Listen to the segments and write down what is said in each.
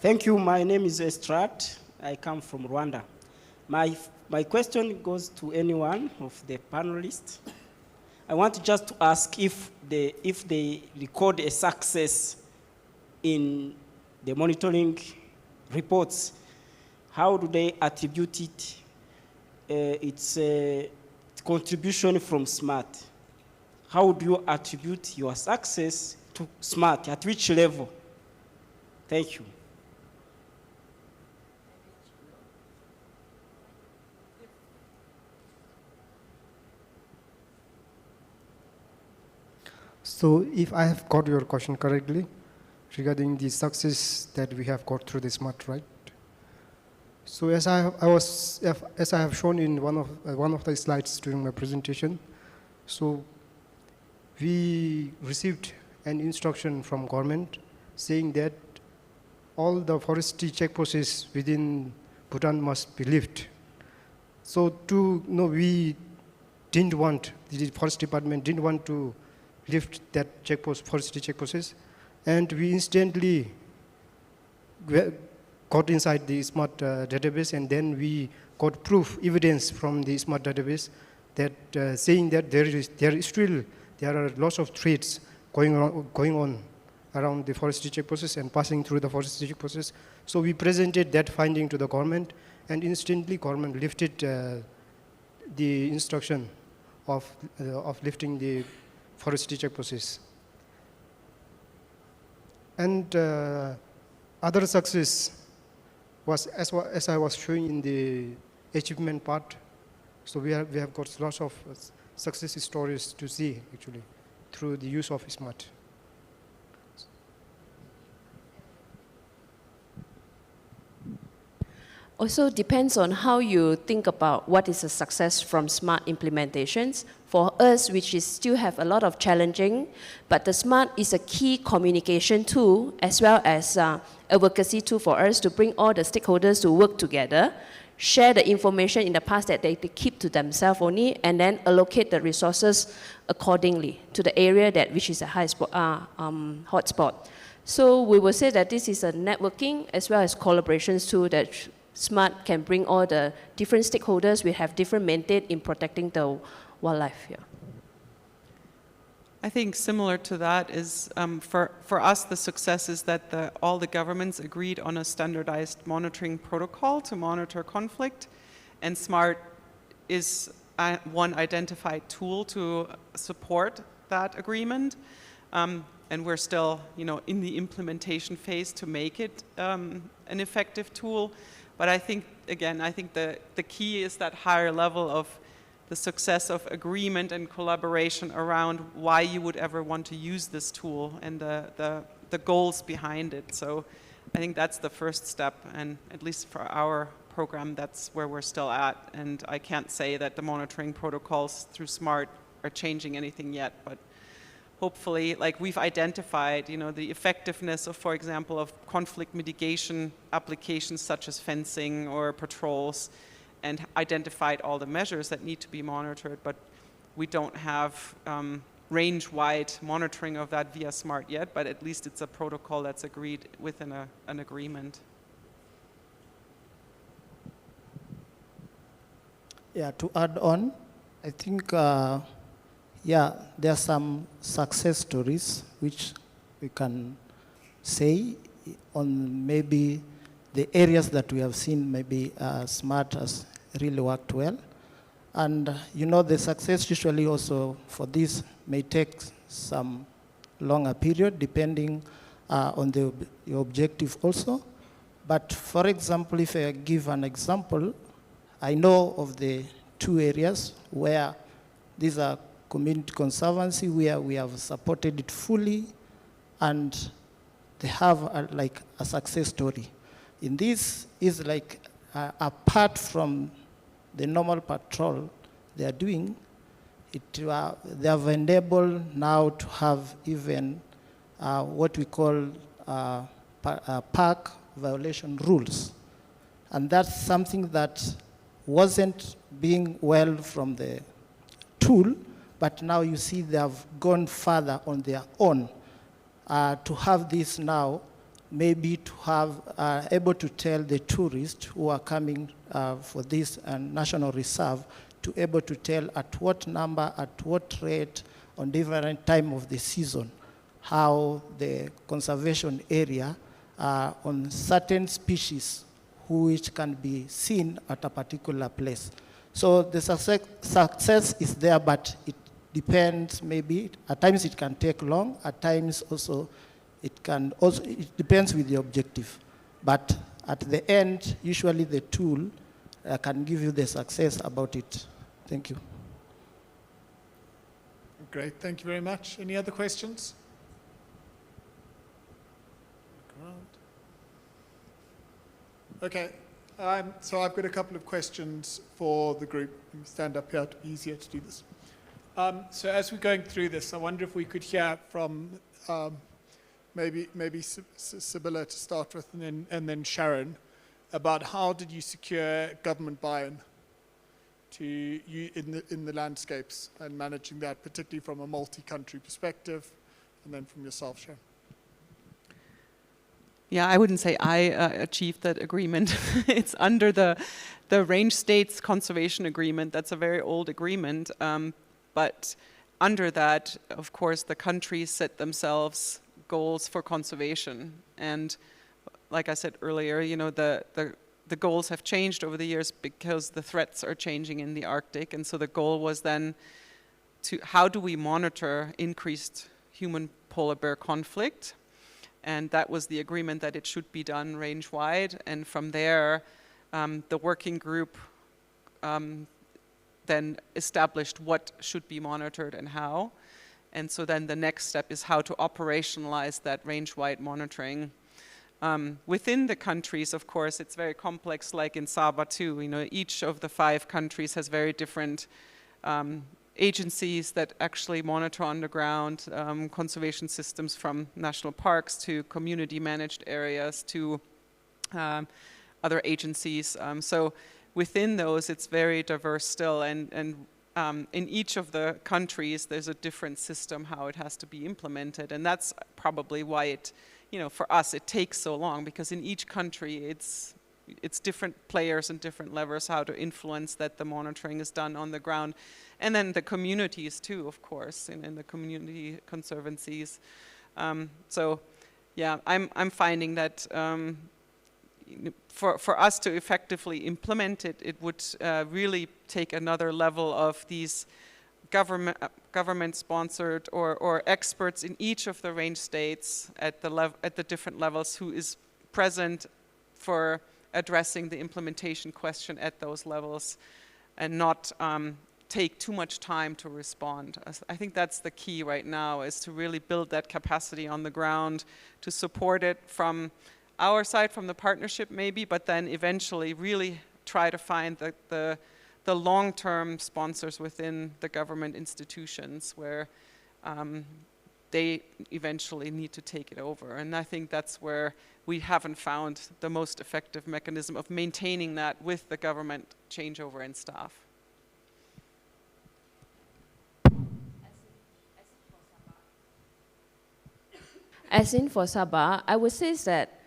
Thank you. My name is Estrat. I come from Rwanda. My question goes to anyone of the panelists. I want just to ask if they record a success in the monitoring reports, how do they attribute it? It's a contribution from SMART. How do you attribute your success to SMART? At which level? Thank you. So if I have got your question correctly, regarding the success that we have got through the SMART, right? So as I have shown in one of the slides during my presentation, so we received an instruction from government saying that all the forestry checkposts within Bhutan must be lifted. So we didn't want, the forest department didn't want to lift that forestry checkposts, and we instantly got inside the SMART database, and then we got evidence from the SMART database that saying that there are lots of threats going on around the forestry checkposts and passing through the forestry checkposts. So we presented that finding to the government, and instantly government lifted the instruction of lifting the forestry checkposts. And other success was, as I was showing in the achievement part, so we have got lots of success stories to see, actually, through the use of SMART. Also depends on how you think about what is a success from SMART implementations. For us, which is still have a lot of challenging, but the SMART is a key communication tool as well as advocacy tool for us to bring all the stakeholders to work together, share the information in the past that they keep to themselves only, and then allocate the resources accordingly to the area which is a hotspot. So we will say that this is a networking as well as collaborations tool that SMART can bring all the different stakeholders. We have different mandate in protecting the wildlife here. I think similar to that is, for us, the success is that all the governments agreed on a standardized monitoring protocol to monitor conflict, and SMART is one identified tool to support that agreement. And we're still, in the implementation phase to make it an effective tool. But I think, again, the key is that higher level of the success of agreement and collaboration around why you would ever want to use this tool and the goals behind it. So I think that's the first step, and at least for our program, that's where we're still at. And I can't say that the monitoring protocols through SMART are changing anything yet, but hopefully, like we've identified, the effectiveness of, for example, of conflict mitigation applications such as fencing or patrols, and identified all the measures that need to be monitored, but we don't have range-wide monitoring of that via SMART yet, but at least it's a protocol that's agreed within an agreement. Yeah, to add on, I think there are some success stories which we can say on maybe the areas that we have seen maybe SMART has really worked well. And the success usually also for this may take some longer period depending on the objective also. But for example, if I give an example, I know of the two areas where these are community conservancy, where we have supported it fully, and they have a success story. In this is apart from the normal patrol they are doing, they have enabled now to have even what we call park violation rules. And that's something that wasn't being well from the tool, but now you see they have gone further on their own to have this now maybe to have able to tell the tourists who are coming for this national reserve to able to tell at what number, at what rate, on different time of the season, how the conservation area on certain species which can be seen at a particular place. So the success is there, but it depends maybe. At times it can take long, at times also it depends with the objective. But at the end, usually the tool can give you the success about it. Thank you. Great, thank you very much. Any other questions? Okay, so I've got a couple of questions for the group. Let me stand up here, it'll be easier to do this. So as we're going through this, I wonder if we could hear from maybe Sibylla to start with, and then Sharon, about how did you secure government buy-in to you in the landscapes and managing that, particularly from a multi-country perspective, and then from yourself, Sharon. Yeah, I wouldn't say I achieved that agreement. It's under the Range States Conservation Agreement. That's a very old agreement. But under that, of course, the countries set themselves goals for conservation. And like I said earlier, you know, the goals have changed over the years because the threats are changing in the Arctic. And so the goal was then to how do we monitor increased human polar bear conflict? And that was the agreement that it should be done range-wide. And from there, the working group then established what should be monitored and how. And so then the next step is how to operationalize that range-wide monitoring. Within the countries, of course, it's very complex, like in Sabah too. You know, each of the 5 countries has very different agencies that actually monitor underground conservation systems, from national parks to community managed areas to other agencies. So within those, it's very diverse still, and in each of the countries, there's a different system how it has to be implemented, and that's probably why it, you know, for us, it takes so long, because in each country, it's different players and different levers how to influence that the monitoring is done on the ground. And then the communities too, of course, in the community conservancies. So yeah, I'm finding that for us to effectively implement it, it would really take another level of these government-sponsored or experts in each of the range states at the different levels who is present for addressing the implementation question at those levels, and not take too much time to respond. I think that's the key right now, is to really build that capacity on the ground, to support it from our side, from the partnership maybe, but then eventually really try to find the long-term sponsors within the government institutions where they eventually need to take it over. And I think that's where we haven't found the most effective mechanism of maintaining that with the government changeover and staff. As in for Sabah, I would say that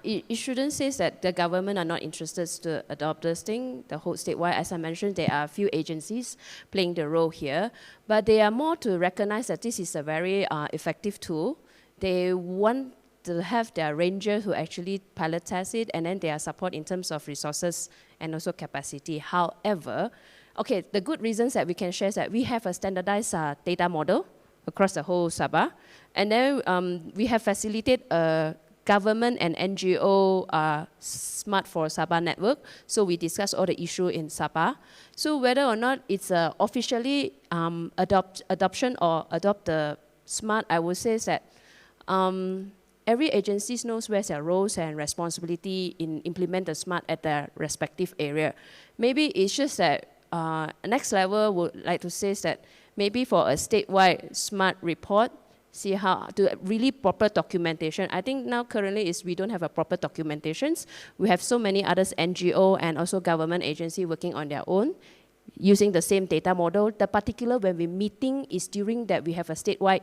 it shouldn't say that the government are not interested to adopt this thing, the whole statewide. As I mentioned, there are a few agencies playing the role here, but they are more to recognize that this is a very effective tool. They want to have their ranger who actually pilot test it, and then their support in terms of resources and also capacity. However, okay, the good reasons that we can share is that we have a standardized data model across the whole Sabah, and then we have facilitated a government and NGO Smart for Sabah network. So we discuss all the issue in Sabah. So whether or not it's officially adoption or adopt the Smart, I would say that every agency knows where's their roles and responsibility in implement the Smart at their respective area. Maybe it's just that next level would like to say that maybe for a statewide Smart report, see how to really proper documentation. I think now currently is we don't have a proper documentations. We have so many others NGO and also government agency working on their own, using the same data model. The particular when we're meeting is during that we have a statewide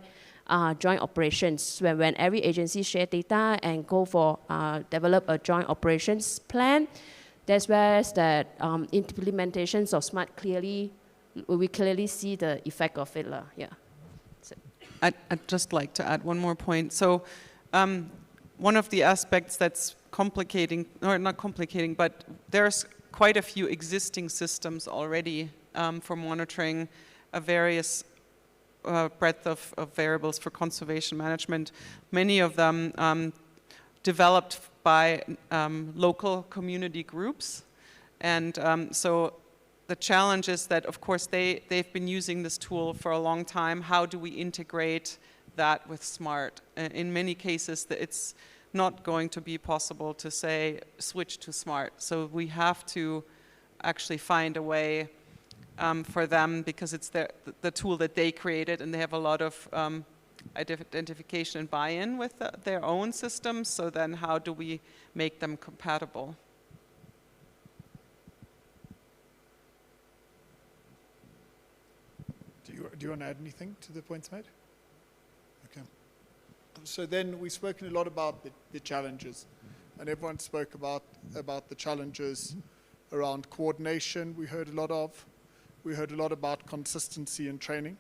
joint operations. When every agency share data and go for develop a joint operations plan, that's where the implementations of SMART we clearly see the effect of it. Yeah. So. I'd just like to add one more point. So one of the aspects that's complicating, or not complicating, but there's quite a few existing systems already for monitoring a various breadth of variables for conservation management. Many of them developed by local community groups. And so the challenge is that, of course, they've been using this tool for a long time. How do we integrate that with SMART? In many cases, it's not going to be possible to say, switch to SMART. So we have to actually find a way for them, because it's the tool that they created, and they have a lot of identification and buy-in with their own systems. So then how do we make them compatible? Do you want to add anything to the points made? Okay. So then we've spoken a lot about the challenges, and everyone spoke about the challenges around coordination. We heard a lot about consistency and training.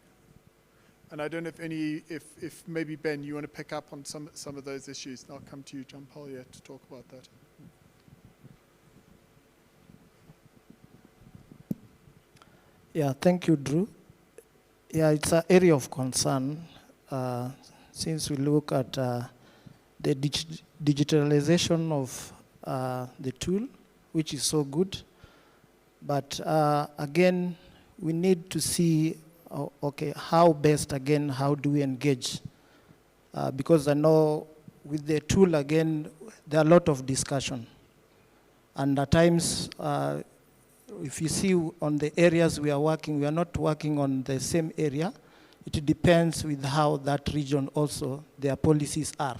And I don't know if maybe Ben, you want to pick up on some of those issues. And I'll come to you, John Paul, here to talk about that. Yeah, thank you, Drew. Yeah, it's an area of concern since we look at the digitalization of the tool, which is so good. But again, we need to see, okay, how best, again, how do we engage? Because I know with the tool, again, there are a lot of discussion. And at times, if you see on the areas we are working, we are not working on the same area. It depends with how that region also, their policies are.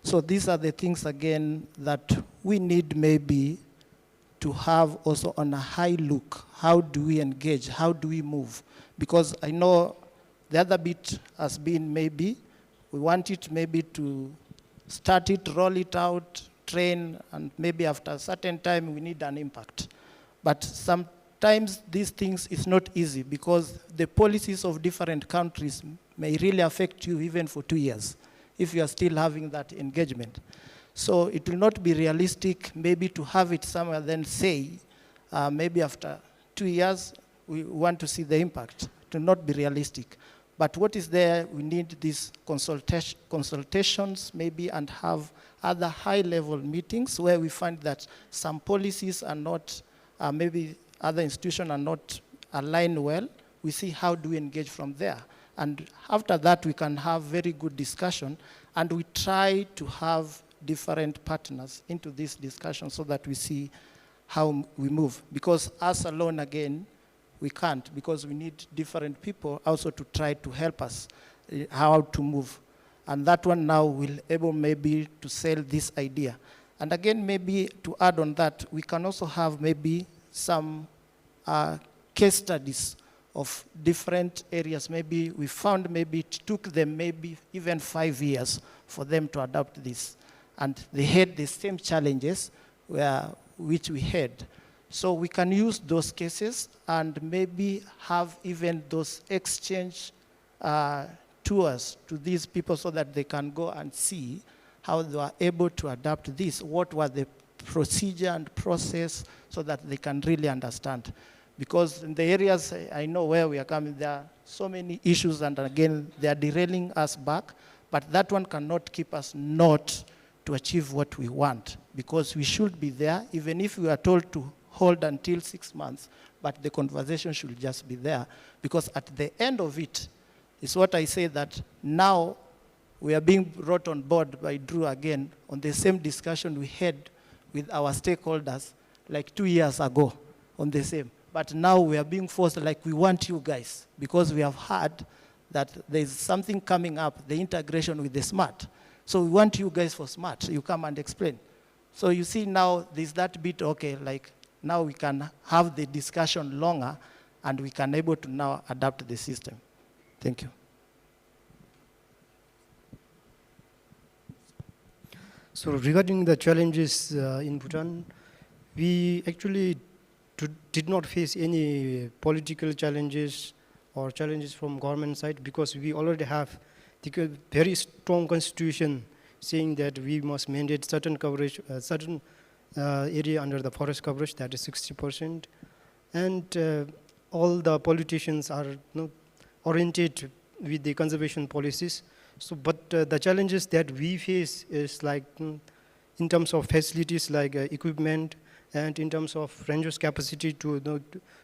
So these are the things, again, that we need maybe to have also on a high look. How do we engage? How do we move? Because I know the other bit has been maybe, we want it maybe to start it, roll it out, train, and maybe after a certain time we need an impact. But sometimes these things is not easy because the policies of different countries may really affect you even for 2 years if you are still having that engagement. So it will not be realistic maybe to have it somewhere then say, maybe after 2 years we want to see the impact. It will not be realistic. But what is there, we need these consultations maybe and have other high-level meetings where we find that some policies are not, maybe other institutions are not aligned well. We see how do we engage from there. And after that, we can have very good discussion, and we try to have different partners into this discussion so that we see how we move. Because us alone, again, we can't, because we need different people also to try to help us how to move. And that one now will able maybe to sell this idea. And again, maybe to add on that, we can also have maybe some case studies of different areas. Maybe we found maybe it took them maybe even 5 years for them to adopt this. And they had the same challenges which we had. So we can use those cases and maybe have even those exchange tours to these people so that they can go and see how they are able to adapt this, what was the procedure and process so that they can really understand. Because in the areas I know where we are coming, there are so many issues, and again, they are derailing us back, but that one cannot keep us not to achieve what we want, because we should be there, even if we are told to hold until 6 months, but the conversation should just be there, because at the end of it, is what I say that now we are being brought on board by Drew again on the same discussion we had with our stakeholders like 2 years ago on the same. But now we are being forced, like we want you guys, because we have heard that there's something coming up, the integration with the SMART. So we want you guys for SMART. You come and explain. So you see now there's that bit, okay, like now we can have the discussion longer and we can able to now adapt the system. Thank you. So regarding the challenges in Bhutan, we actually did not face any political challenges or challenges from government side, because we already have the very strong constitution saying that we must mandate certain coverage, certain area under the forest coverage, that is 60%. And all the politicians are oriented with the conservation policies. So, but the challenges that we face is like in terms of facilities like equipment, and in terms of rangers' capacity to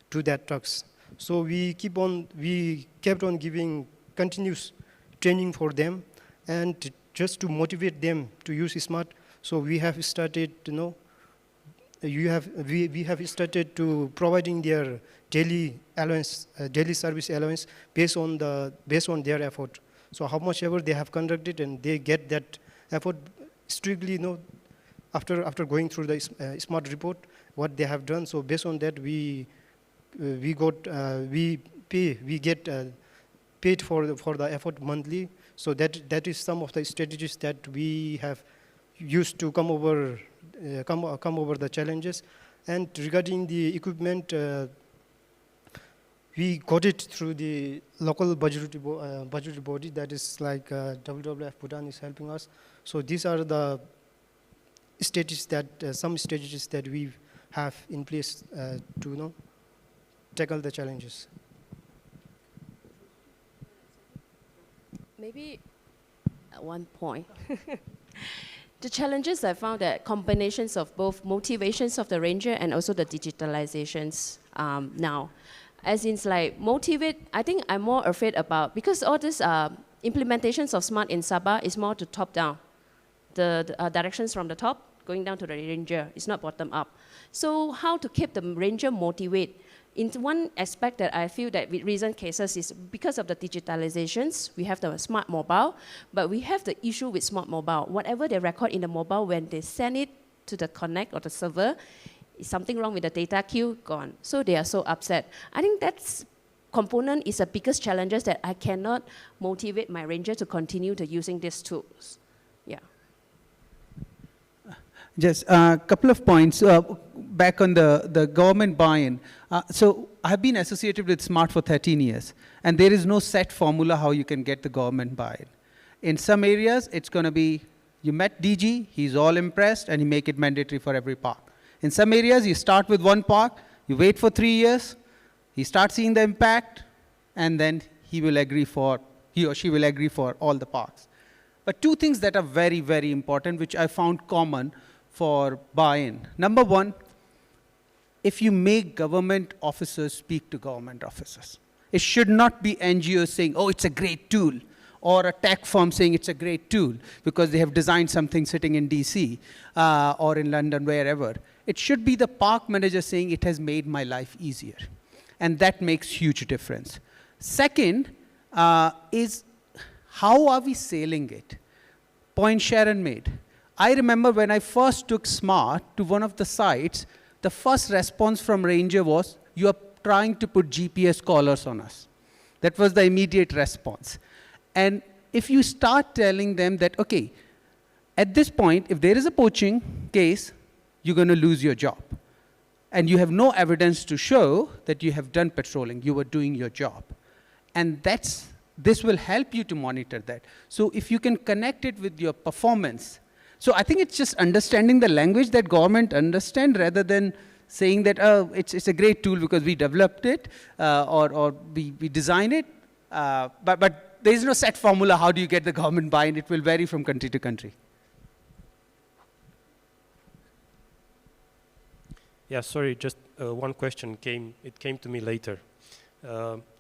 do that trucks. So we kept on giving continuous training for them, and just to motivate them to use SMART. So we have started, we have started to providing their daily allowance, daily service allowance based on their effort. So how much ever they have conducted, and they get that effort strictly, after going through the SMART report, what they have done. So based on that, we get paid for the effort monthly. So that is some of the strategies that we have used to come over the challenges. And regarding the equipment, we got it through the local budgetary body, that is like WWF Bhutan is helping us. So these are the some strategies that we have in place to tackle the challenges. Maybe at one point. The challenges I found that combinations of both motivations of the ranger and also the digitalizations now. As in like motivate, I think I'm more afraid about, because all this implementations of SMART in Sabah is more to top down. The directions from the top going down to the ranger, it's not bottom up. So how to keep the ranger motivated? In one aspect that I feel that with recent cases is because of the digitalizations, we have the smart mobile, but we have the issue with smart mobile. Whatever they record in the mobile, when they send it to the connect or the server, is something wrong with the data queue, gone. So they are so upset. I think that's component is the biggest challenges that I cannot motivate my ranger to continue to using these tools. Yeah. Just a couple of points back on the government buy-in. So I've been associated with SMART for 13 years, and there is no set formula how you can get the government buy-in. In some areas, it's going to be, you met DG, he's all impressed, and you make it mandatory for every park. In some areas, you start with one park, you wait for 3 years, he starts seeing the impact, and then he or she will agree for all the parks. But two things that are very, very important, which I found common for buy-in. Number one, if you make government officers speak to government officers, it should not be NGOs saying, oh, it's a great tool, or a tech firm saying it's a great tool because they have designed something sitting in DC or in London, wherever. It should be the park manager saying it has made my life easier. And that makes huge difference. Second is how are we sailing it? Point Sharon made. I remember when I first took SMART to one of the sites, the first response from Ranger was, you are trying to put GPS collars on us. That was the immediate response. And if you start telling them that, okay, at this point, if there is a poaching case, you're going to lose your job. And you have no evidence to show that you have done patrolling, you were doing your job. And this will help you to monitor that. So if you can connect it with your performance. So I think it's just understanding the language that government understand rather than saying that, oh, it's a great tool because we developed it or we designed it. But there is no set formula, how do you get the government buy-in? It will vary from country to country. Yeah, sorry, just one question came to me later.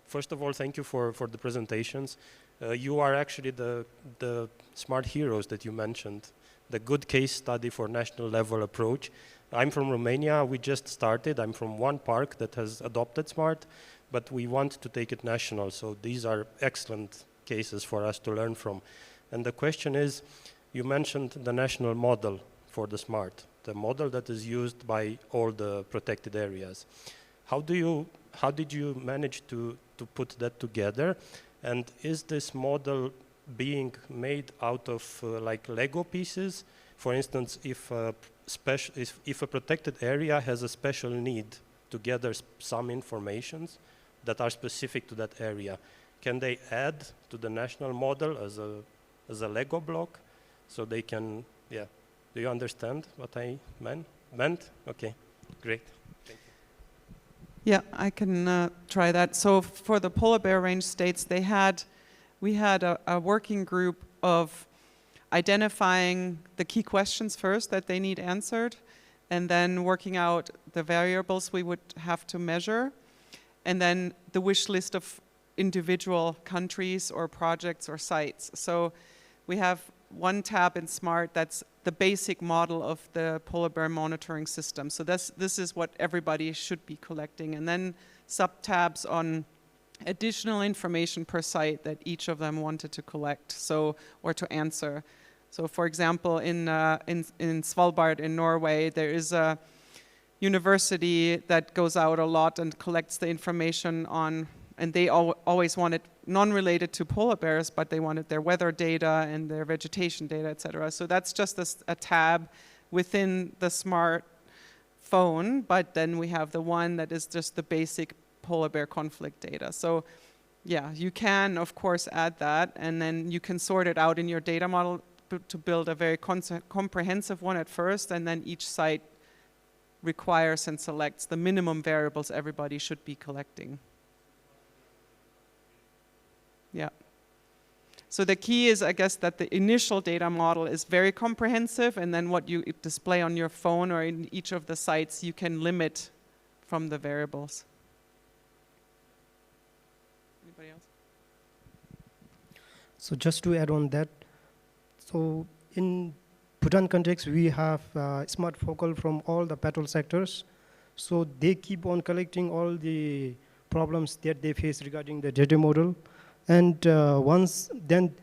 First of all, thank you for the presentations. You are actually the smart heroes that you mentioned, the good case study for national level approach. I'm from Romania, we just started. I'm from one park that has adopted SMART, but we want to take it national. So these are excellent cases for us to learn from. And the question is, you mentioned the national model for the SMART, the model that is used by all the protected areas. How did you manage to put that together? And is this model being made out of like Lego pieces? For instance, if a protected area has a special need to gather some informations that are specific to that area, can they add to the national model as a Lego block so they can, yeah. Do you understand what I meant? Okay, great. Thank you. Yeah, I can try that. So for the polar bear range states, we had a working group of identifying the key questions first that they need answered, and then working out the variables we would have to measure, and then the wish list of individual countries or projects or sites. So we have one tab in SMART that's the basic model of the polar bear monitoring system. So this is what everybody should be collecting, and then sub-tabs on additional information per site that each of them wanted to collect, or to answer. So for example, in Svalbard in Norway, there is a university that goes out a lot and collects the information on, and they always wanted non-related to polar bears, but they wanted their weather data and their vegetation data, etc. So that's just a tab within the SMART phone, but then we have the one that is just the basic polar bear conflict data. So yeah, you can of course add that, and then you can sort it out in your data model to build a very comprehensive one at first, and then each site requires and selects the minimum variables everybody should be collecting. Yeah. So the key is, I guess, that the initial data model is very comprehensive, and then what you display on your phone or in each of the sites, you can limit from the variables. Anybody else? So just to add on that, so in Bhutan context, we have smart focal from all the petrol sectors. So they keep on collecting all the problems that they face regarding the data model. And once then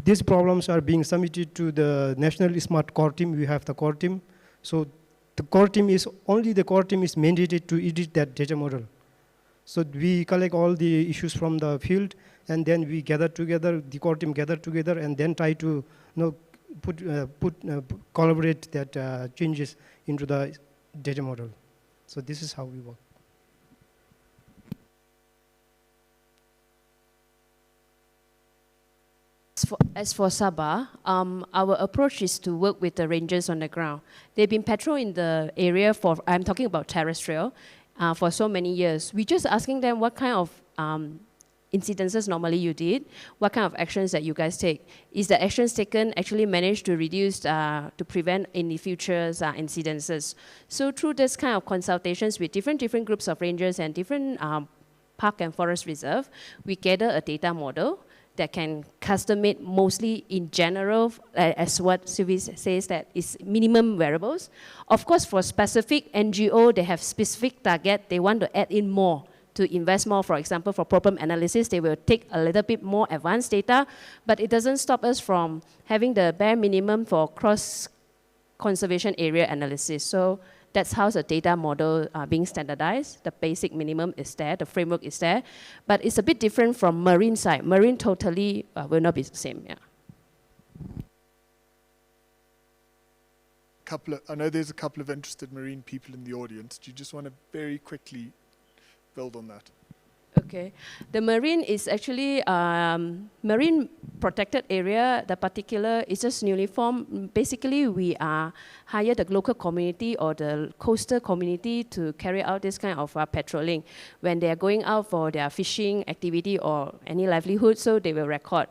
these problems are being submitted to the National Smart Core Team. We have the core team. So the core team is mandated to edit that data model. So we collect all the issues from the field, and then we gather together, the core team gather together, and then try to collaborate that changes into the data model. So this is how we work. As for Sabah, our approach is to work with the rangers on the ground. They've been patrolling in the area for, I'm talking about terrestrial, for so many years. We're just asking them what kind of incidences normally you did, what kind of actions that you guys take. Is the actions taken actually managed to reduce, to prevent any future incidences? So through this kind of consultations with different groups of rangers and different park and forest reserve, we gather a data model that can custom-made mostly in general, as what Sylvie says, that is minimum variables. Of course, for specific NGO, they have specific target, they want to add in more, to invest more. For example, for problem analysis, they will take a little bit more advanced data, but it doesn't stop us from having the bare minimum for cross-conservation area analysis. So that's how the data model being standardized. The basic minimum is there, the framework is there, but it's a bit different from marine side. Marine totally will not be the same, yeah. I know there's a couple of interested marine people in the audience. Do you just want to very quickly build on that? Okay, the marine is actually marine protected area. The particular is just newly formed. Basically, we hire the local community or the coastal community to carry out this kind of patrolling when they are going out for their fishing activity or any livelihood. So they will record.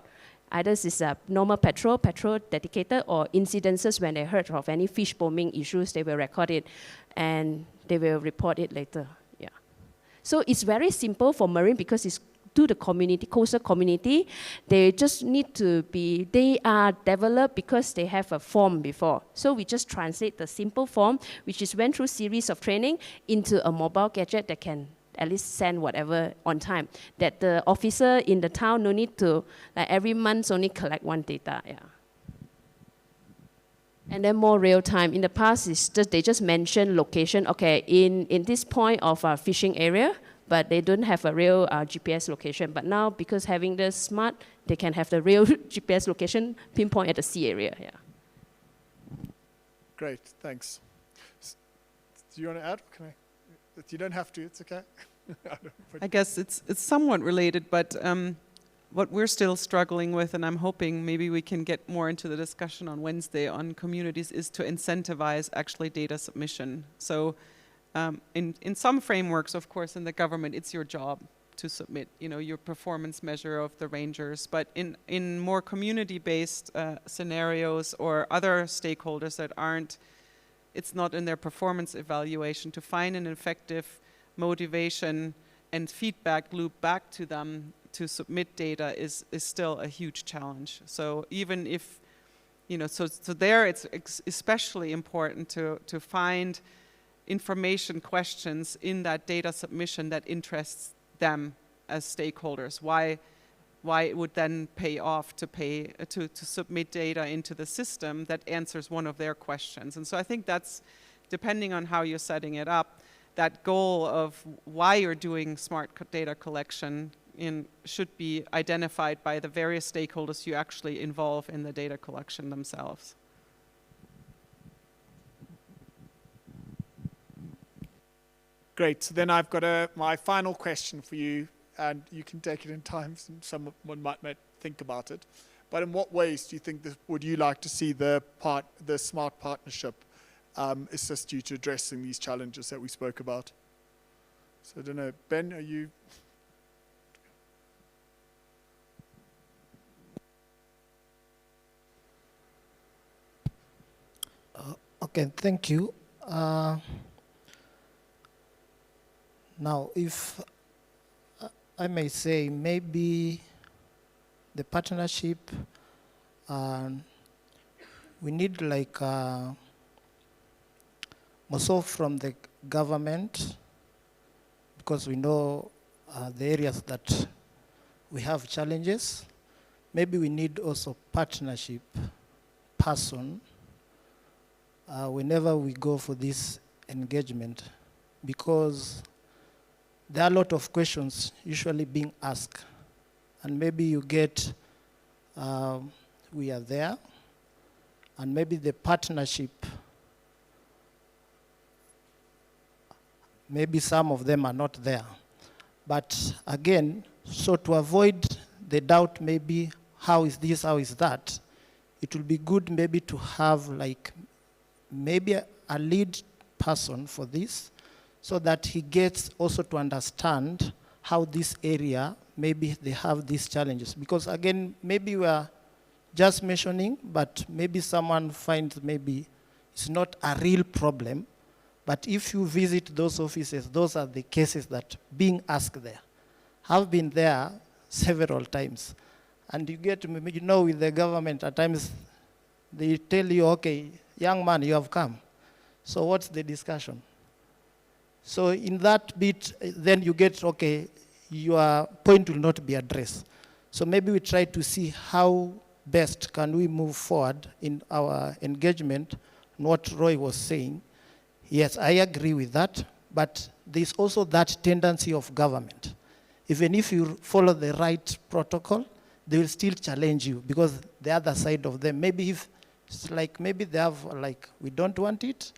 Either it's a normal patrol dedicated, or incidences when they heard of any fish bombing issues, they will record it and they will report it later. So it's very simple for marine because it's to the community, coastal community. They just need to be, they are developed because they have a form before. So we just translate the simple form, which is went through series of training, into a mobile gadget that can at least send whatever on time. That the officer in the town no need to, like every month only collect one data, yeah. And then more real time. In the past, they just mention location. Okay, in this point of a fishing area, but they don't have a real GPS location. But now, because having the smart, they can have the real GPS location pinpoint at the sea area. Yeah. Great, thanks. Do you want to add? Can I? You don't have to, it's okay. I guess it's somewhat related, but what we're still struggling with, and I'm hoping maybe we can get more into the discussion on Wednesday on communities, is to incentivize actually data submission. So in some frameworks, of course, in the government, it's your job to submit, your performance measure of the rangers. But in more community-based scenarios or other stakeholders that aren't, it's not in their performance evaluation, to find an effective motivation and feedback loop back to them to submit data is still a huge challenge. So even if, so there it's especially important to find information questions in that data submission that interests them as stakeholders. Why it would then pay off to submit data into the system that answers one of their questions. And so I think that's, depending on how you're setting it up, that goal of why you're doing smart data collection should be identified by the various stakeholders you actually involve in the data collection themselves. Great, so then I've got my final question for you, and you can take it in time, someone might think about it. But in what ways do you think would you like to see the SMART partnership assist you to addressing these challenges that we spoke about? So I don't know, Ben, are you? Okay, thank you. Now, if I may say, maybe the partnership, we need like also from the government, because we know the areas that we have challenges. Maybe we need also partnership person whenever we go for this engagement, because there are a lot of questions usually being asked, and maybe you get, we are there, and maybe the partnership, maybe some of them are not there. But again, so to avoid the doubt, maybe how is this, how is that, it will be good maybe to have like maybe a lead person for this, so that he gets also to understand how this area, maybe they have these challenges. Because again, maybe we are just mentioning, but maybe someone finds maybe it's not a real problem. But if you visit those offices, those are the cases that being asked there. I've been there several times. And you get, with the government, at times they tell you, okay, young man, you have come. So what's the discussion? So in that bit, then you get, okay, your point will not be addressed. So maybe we try to see how best can we move forward in our engagement, what Roy was saying. Yes, I agree with that, but there's also that tendency of government. Even if you follow the right protocol, they will still challenge you, because the other side of them, maybe if it's like, maybe they have like, we don't want it,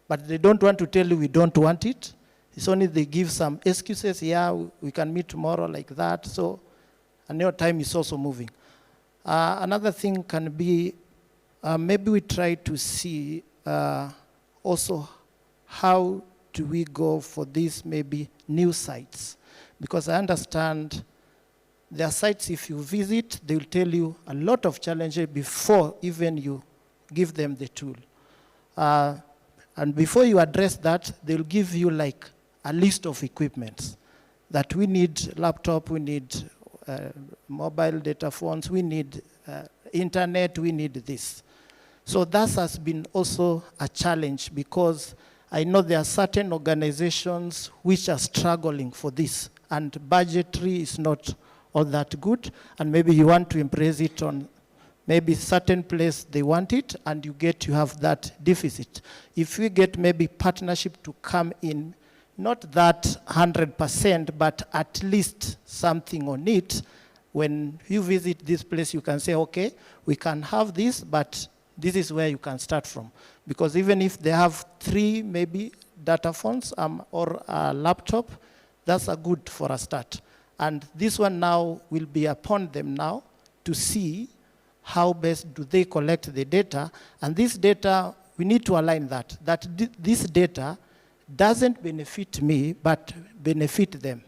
but they don't want to tell you we don't want it. It's only they give some excuses, yeah, we can meet tomorrow like that. So, and your time is also moving. Another thing can be, maybe we try to see also how do we go for these maybe new sites. Because I understand there are sites, if you visit, they will tell you a lot of challenges before even you give them the tool. And before you address that, they'll give you like a list of equipments that we need laptop, we need mobile data phones, we need internet, we need this. So that has been also a challenge, because I know there are certain organizations which are struggling for this, and budgetary is not all that good, and maybe you want to embrace it on maybe certain place they want it, and you have that deficit. If we get maybe partnership to come in, not that 100%, but at least something on it, when you visit this place, you can say, okay, we can have this, but this is where you can start from. Because even if they have 3 maybe data phones or a laptop, that's a good for a start. And this one now will be upon them now to see how best do they collect the data. And this data, we need to align that this data doesn't benefit me, but benefit them.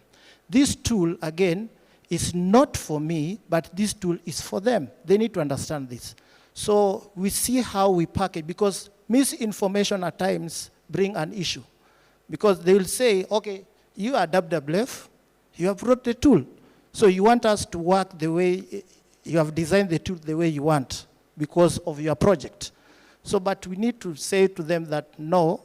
This tool, again, is not for me, but this tool is for them. They need to understand this. So we see how we package, because misinformation at times bring an issue. Because they will say, okay, you are WWF, you have wrote the tool. So you want us to work the way, you have designed the tool the way you want because of your project. So, but we need to say to them that, no,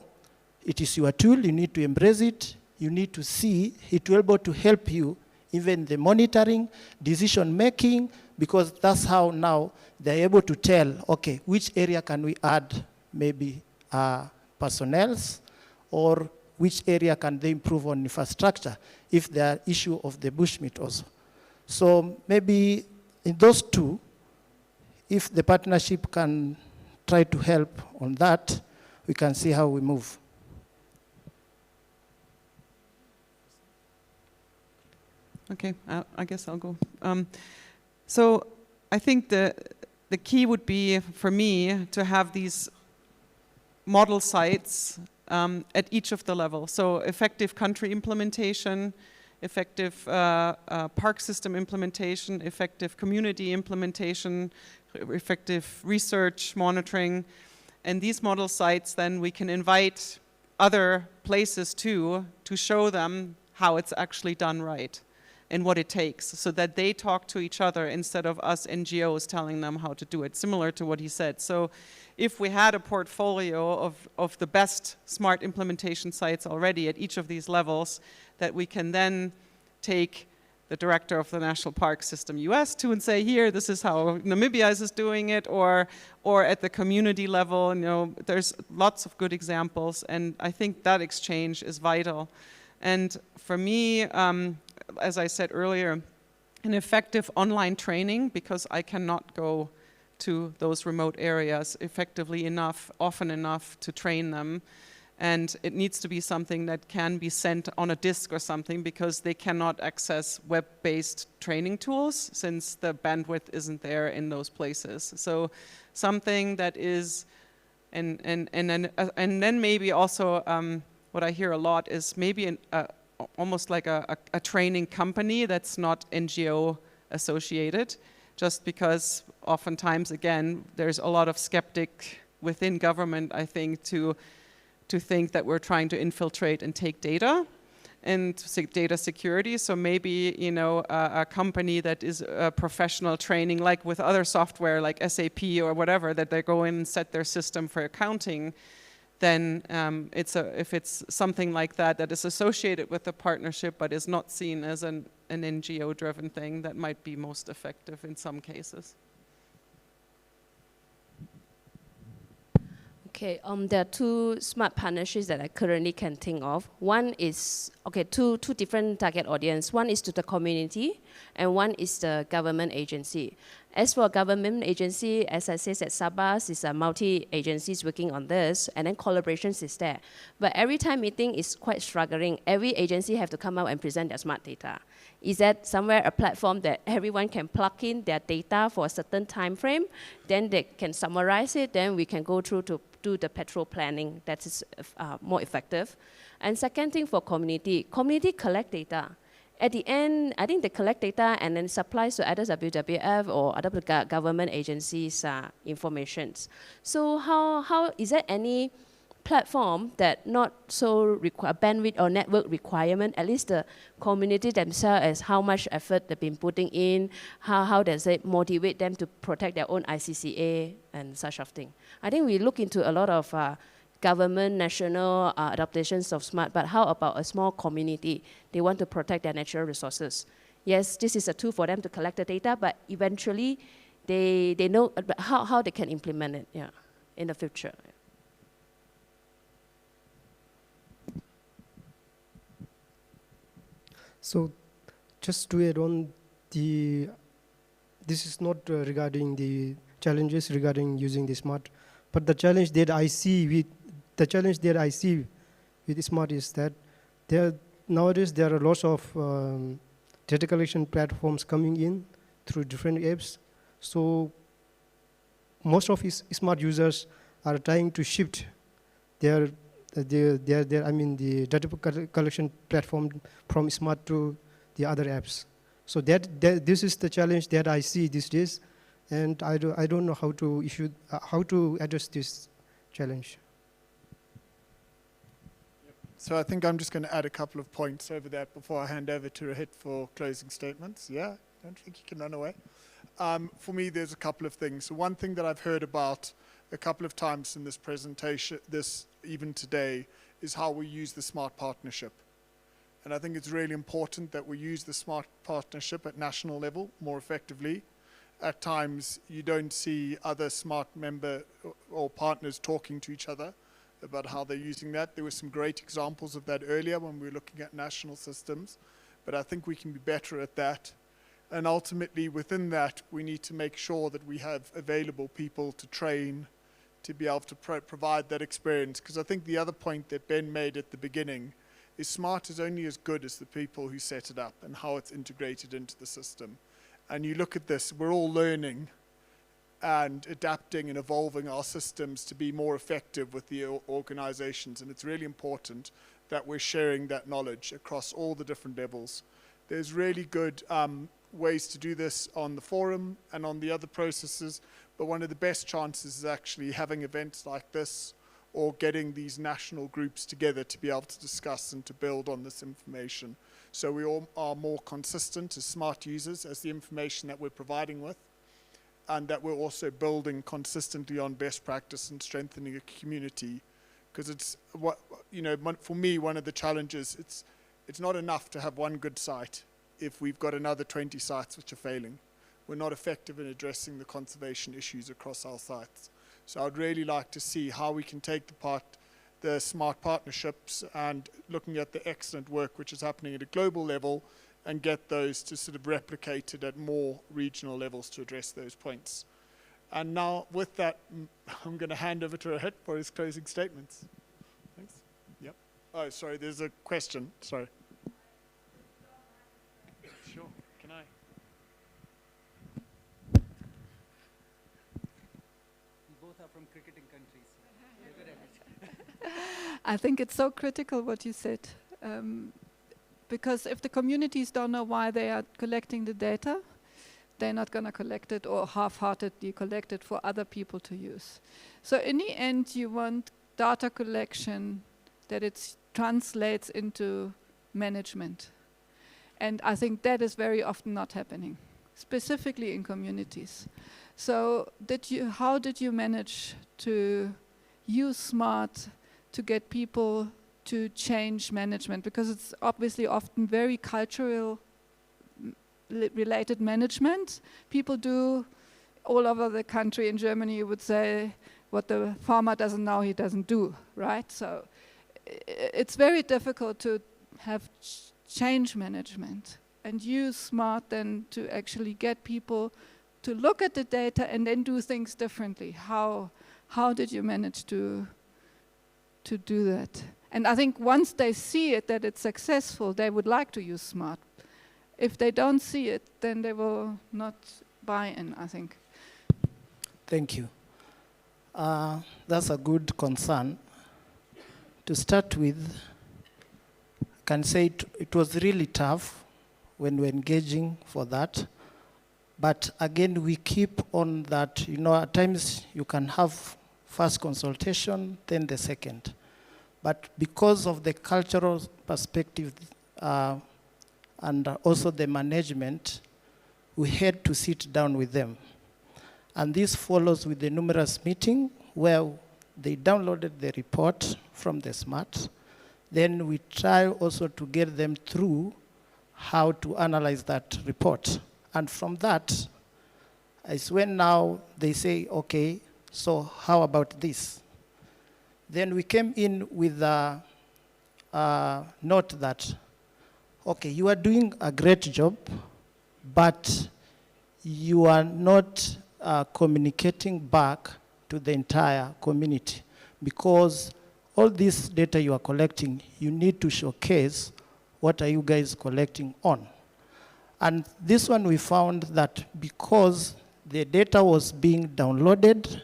it is your tool, you need to embrace it, you need to see it will be able to help you, even the monitoring, decision making, because that's how now they're able to tell, okay, which area can we add maybe personnel, or which area can they improve on infrastructure if there are issue of the bushmeat also. So maybe in those two, if the partnership can try to help on that, we can see how we move. Okay, I guess I'll go. So I think the key would be, for me, to have these model sites at each of the levels. So effective country implementation, effective park system implementation, effective community implementation, effective research, monitoring. And these model sites, then we can invite other places to show them how it's actually done right and what it takes, so that they talk to each other instead of us NGOs telling them how to do it, similar to what he said. So if we had a portfolio of the best smart implementation sites already at each of these levels, that we can then take the director of the National Park System US to and say, here, this is how Namibia is doing it, or at the community level, there's lots of good examples, and I think that exchange is vital. And for me, as I said earlier, an effective online training, because I cannot go to those remote areas effectively enough, often enough to train them. And it needs to be something that can be sent on a disk or something, because they cannot access web-based training tools since the bandwidth isn't there in those places. So something that is, and then maybe also what I hear a lot is maybe almost like a training company that's not NGO associated, just because oftentimes, again, there's a lot of skeptic within government, I think, to think that we're trying to infiltrate and take data and data security. So maybe, a company that is professional training, like with other software like SAP or whatever, that they go in and set their system for accounting, then if it's something like that is associated with the partnership but is not seen as an NGO-driven thing, that might be most effective in some cases. Okay, there are 2 smart partnerships that I currently can think of. One is, two different target audience. One is to the community, and one is the government agency. As for government agency, as I said, Sabas is a multi-agencies working on this, and then collaborations is there. But every time meeting is quite struggling. Every agency have to come out and present their smart data. Is that somewhere a platform that everyone can plug in their data for a certain time frame, then they can summarize it, then we can go through to do the petrol planning that is more effective. And second thing for community collect data. At the end, I think they collect data and then supplies to either WWF or other government agencies informations. So how is there any platform that not so require bandwidth or network requirement, at least the community themselves, as how much effort they've been putting in, how does it motivate them to protect their own ICCA and such of thing. I think we look into a lot of government, national adaptations of smart, but how about a small community? They want to protect their natural resources. Yes, this is a tool for them to collect the data, but eventually they know how they can implement it in the future. So just to add on, this is not regarding the challenges regarding using the SMART. But the challenge that I see with SMART is that nowadays there are lots of data collection platforms coming in through different apps. So most of SMART users are trying to shift the data collection platform from SMART to the other apps. So this is the challenge that I see these days, and I don't know how to address this challenge. So I think I'm just going to add a couple of points over that before I hand over to Rohit for closing statements. Yeah, I don't think you can run away. For me, there's a couple of things. So one thing that I've heard about a couple of times in this presentation, even today, is how we use the SMART partnership. And I think it's really important that we use the SMART partnership at national level more effectively. At times, you don't see other SMART member or partners talking to each other about how they're using that. There were some great examples of that earlier when we were looking at national systems, but I think we can be better at that. And ultimately, within that, we need to make sure that we have available people to train, to be able to provide that experience. Because I think the other point that Ben made at the beginning is SMART is only as good as the people who set it up and how it's integrated into the system. And you look at this, we're all learning and adapting and evolving our systems to be more effective with the organizations. And it's really important that we're sharing that knowledge across all the different levels. There's really good ways to do this on the forum and on the other processes, but one of the best chances is actually having events like this or getting these national groups together to be able to discuss and to build on this information. So we all are more consistent as SMART users as the information that we're providing with, and that we're also building consistently on best practice and strengthening a community. Because it's what, for me, one of the challenges, it's not enough to have one good site if we've got another 20 sites which are failing. We're not effective in addressing the conservation issues across our sites. So I'd really like to see how we can take the SMART partnerships and looking at the excellent work which is happening at a global level and get those to sort of replicated at more regional levels to address those points. And now with that, I'm going to hand over to Rohit for his closing statements. Thanks. Yep. Oh, sorry, there's a question. Sorry. Sure. Can I? Both are from cricketing countries. You're good at it. I think it's so critical what you said. Because if the communities don't know why they are collecting the data, they're not going to collect it or half-heartedly collect it for other people to use. So in the end, you want data collection that it translates into management. And I think that is very often not happening, specifically in communities. So how did you manage to use SMART to get people to change management? Because it's obviously often very cultural related management. People do all over the country. In Germany, you would say, what the farmer doesn't know, he doesn't do, right? So it's very difficult to have change management and use SMART then to actually get people to look at the data and then do things differently. How did you manage to do that? And I think once they see it, that it's successful, they would like to use SMART. If they don't see it, then they will not buy in, I think. Thank you. That's a good concern. To start with, I can say it was really tough when we're engaging for that. But again, we keep on that, at times you can have first consultation, then the second. But because of the cultural perspective and also the management, we had to sit down with them. And this follows with the numerous meetings where they downloaded the report from the SMART. Then we try also to get them through how to analyze that report. And from that, is when now they say, okay, so how about this? Then we came in with a note that, okay, you are doing a great job, but you are not communicating back to the entire community, because all this data you are collecting, you need to showcase what are you guys collecting on. And this one we found that because the data was being downloaded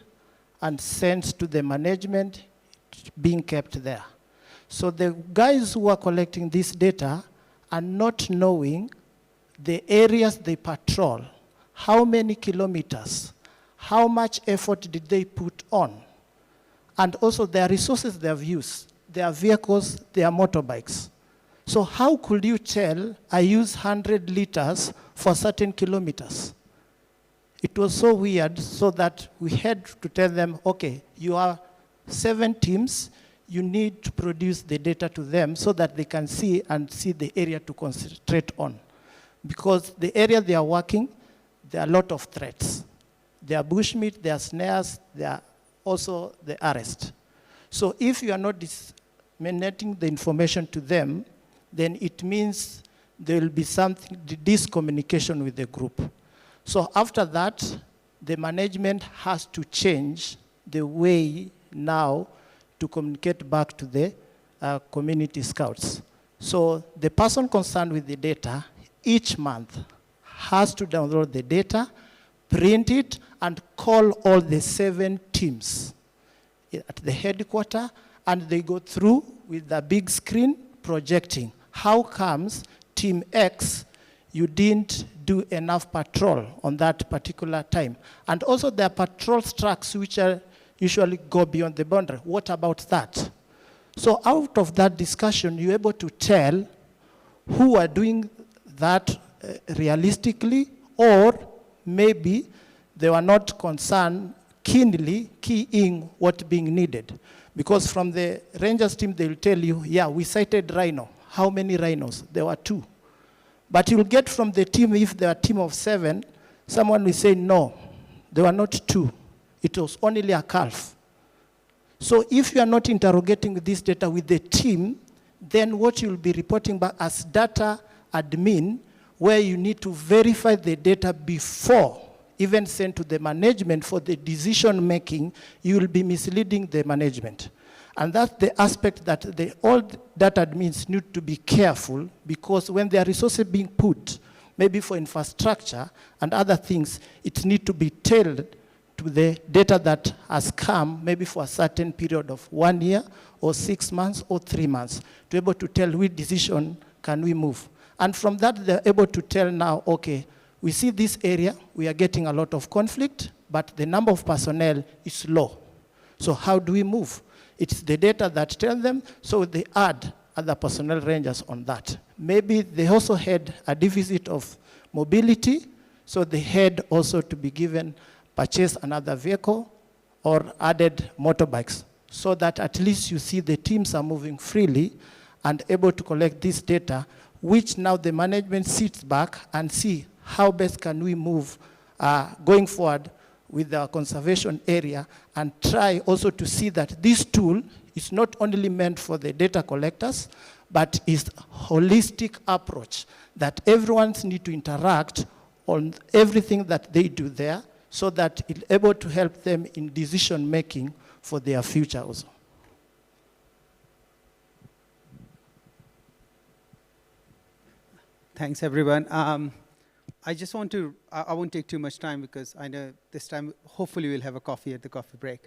and sent to the management, being kept there. So the guys who are collecting this data are not knowing the areas they patrol, how many kilometers, how much effort did they put on, and also their resources they have used, their vehicles, their motorbikes. So how could you tell I use 100 liters for certain kilometers? It was so weird, so that we had to tell them, okay, you are 7 teams, you need to produce the data to them so that they can see and see the area to concentrate on. Because the area they are working, there are a lot of threats. There are bushmeat, there are snares, there are also the arrest. So if you are not disseminating the information to them, then it means there will be something, discommunication with the group. So after that, the management has to change the way now to communicate back to the community scouts. So the person concerned with the data each month has to download the data, print it, and call all the 7 teams at the headquarters, and they go through with the big screen projecting. How comes Team X, you didn't do enough patrol on that particular time? And also there are patrol trucks which are usually go beyond the boundary. What about that? So out of that discussion, you're able to tell who are doing that realistically, or maybe they were not concerned keenly keying what being needed. Because from the Rangers team, they'll tell you, yeah, we sighted rhino. How many rhinos? There were 2. But you'll get from the team, if they are a team of 7, someone will say, no, there were not 2. It was only a calf. So if you are not interrogating this data with the team, then what you'll be reporting back as data admin, where you need to verify the data before even sent to the management for the decision making, you will be misleading the management. And that's the aspect that all data admins need to be careful, because when their resources being put, maybe for infrastructure and other things, it needs to be tailored to the data that has come, maybe for a certain period of 1 year, or 6 months, or 3 months, to be able to tell which decision can we move. And from that, they're able to tell now, okay, we see this area, we are getting a lot of conflict, but the number of personnel is low. So how do we move? It's the data that tell them, so they add other personnel rangers on that. Maybe they also had a deficit of mobility, so they had also to be given, purchase another vehicle, or added motorbikes, so that at least you see the teams are moving freely and able to collect this data, which now the management sits back and see how best can we move going forward with our conservation area, and try also to see that this tool is not only meant for the data collectors, but is a holistic approach that everyone needs to interact on everything that they do there, so that it's able to help them in decision making for their future also. Thanks, everyone. I just want to, I won't take too much time, because I know this time, hopefully we'll have a coffee at the coffee break.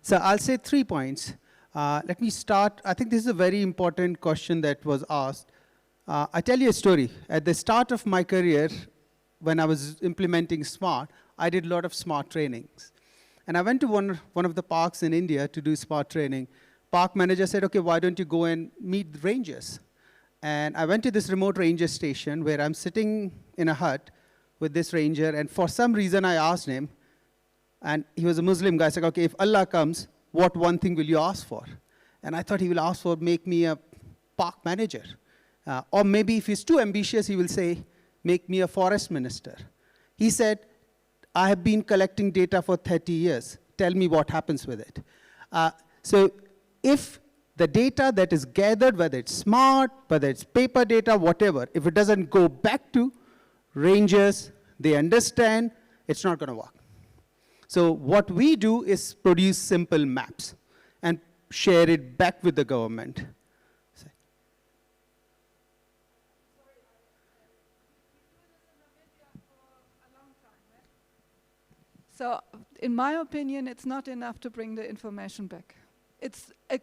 So I'll say 3 points. Let me start. I think this is a very important question that was asked. I'll tell you a story. At the start of my career, when I was implementing SMART, I did a lot of SMART trainings. And I went to one of the parks in India to do SMART training. Park manager said, okay, why don't you go and meet the rangers? And I went to this remote ranger station where I'm sitting in a hut with this ranger, and for some reason I asked him, and he was a Muslim guy, I said, okay, if Allah comes, what one thing will you ask for? And I thought he will ask for, make me a park manager. Or maybe if he's too ambitious, he will say, make me a forest minister. He said, I have been collecting data for 30 years. Tell me what happens with it. So if the data that is gathered, whether it's SMART, whether it's paper data, whatever, if it doesn't go back to rangers, they understand, it's not going to work. So what we do is produce simple maps and share it back with the government. So, in my opinion, it's not enough to bring the information back. It's a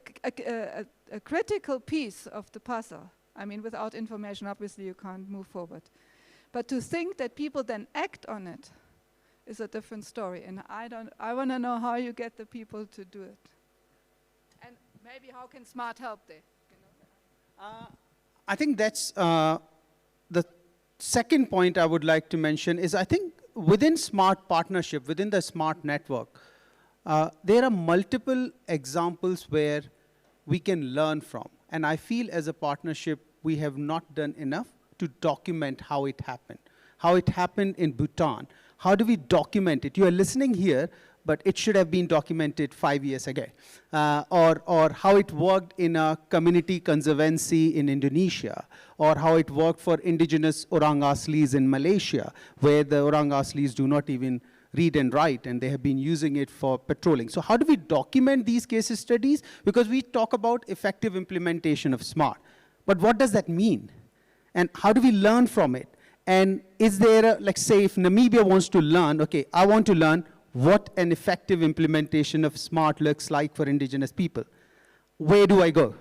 critical piece of the puzzle. I mean, without information, obviously, you can't move forward. But to think that people then act on it is a different story. And I want to know how you get the people to do it. And maybe how can SMART help there? I think that's the second point I would like to mention is I think within SMART partnership, within the SMART network, there are multiple examples where we can learn from. And I feel as a partnership, we have not done enough to document how it happened in Bhutan. How do we document it? You are listening here, but it should have been documented 5 years ago. Or how it worked in a community conservancy in Indonesia, or how it worked for indigenous orang aslis in Malaysia, where the orang aslis do not even read and write, and they have been using it for patrolling. So how do we document these case studies? Because we talk about effective implementation of SMART. But what does that mean? And how do we learn from it? And is there, like say, if Namibia wants to learn, okay, I want to learn what an effective implementation of SMART looks like for indigenous people. Where do I go?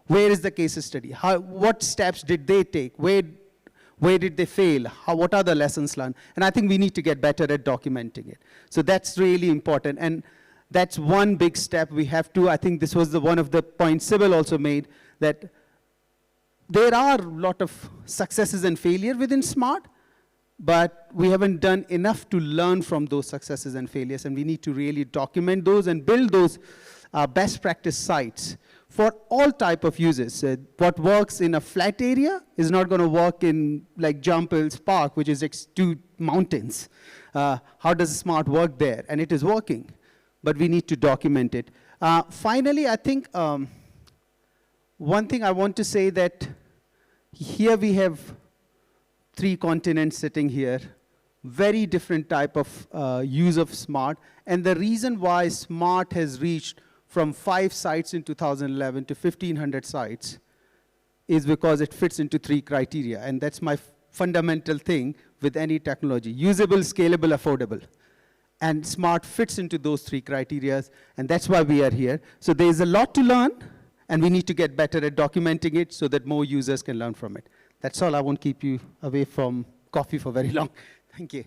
Where is the case study? What steps did they take? Where did they fail? What are the lessons learned? And I think we need to get better at documenting it. So that's really important. And that's one big step we have to. I think this was one of the points Sybil also made, that there are a lot of successes and failure within SMART, but we haven't done enough to learn from those successes and failures, and we need to really document those and build those best practice sites for all type of uses. What works in a flat area is not going to work in like Jump Hills Park, which is next to mountains. How does SMART work there? And it is working, but we need to document it. Finally, I think one thing I want to say that here we have 3 continents sitting here, very different type of use of SMART. And the reason why SMART has reached from 5 sites in 2011 to 1,500 sites is because it fits into 3 criteria. And that's my fundamental thing with any technology: usable, scalable, affordable. And SMART fits into those 3 criteria, and that's why we are here. So there's a lot to learn, and we need to get better at documenting it so that more users can learn from it. That's all. I won't keep you away from coffee for very long. Thank you.